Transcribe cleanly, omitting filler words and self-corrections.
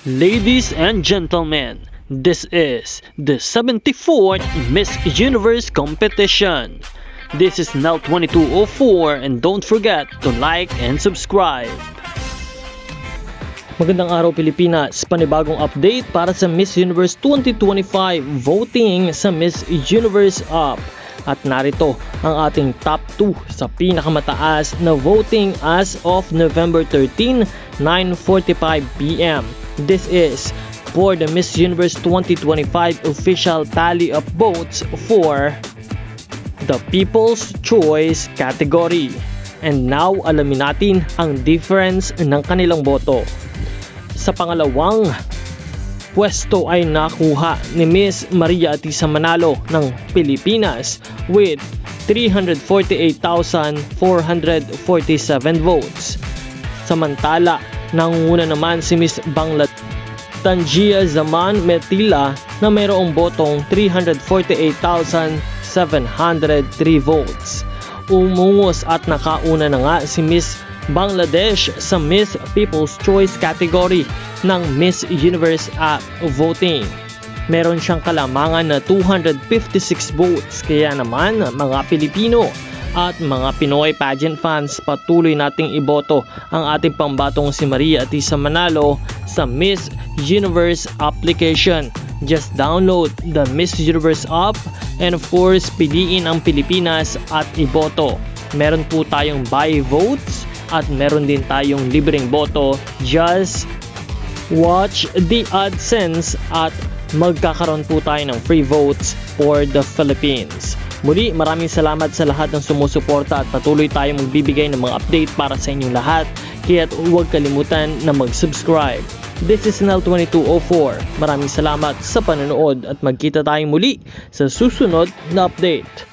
Ladies and gentlemen, this is the 74th Miss Universe competition. This is Nell 2204 and don't forget to like and subscribe. Magandang araw Pilipinas, panibagong update para sa Miss Universe 2025 voting sa Miss Universe Up. At narito ang ating top 2 sa pinakamataas na voting as of November 13, 9:45 PM. This is for the Miss Universe 2025 official tally of votes for the People's Choice category. And now, alamin natin ang difference ng kanilang boto. Sa pangalawang pwesto ay nakuha ni Miss Maria Atisa Manalo ng Pilipinas with 348,447 votes. Samantala, nanguna naman si Miss Bangladesh Tanjia Zaman Metila na mayroong botong 348,703 votes. Umungos at nakauna na nga si Miss Bangladesh sa Miss People's Choice category ng Miss Universe Act voting. Meron siyang kalamangan na 256 votes, kaya naman mga Pilipino at mga Pinoy pageant fans, patuloy nating iboto ang ating pambatong si Maria Atisa Manalo sa Miss Universe application. Just download the Miss Universe app and of course piliin ang Pilipinas at iboto. Meron po tayong buy votes at meron din tayong libreng boto. Just watch the AdSense at magkakaroon po tayo ng free votes for the Philippines. Muli, maraming salamat sa lahat ng sumusuporta at patuloy tayong magbibigay ng mga update para sa inyong lahat. Kaya huwag kalimutan na mag-subscribe. This is Nell 2204. Maraming salamat sa panonood at magkita tayong muli sa susunod na update.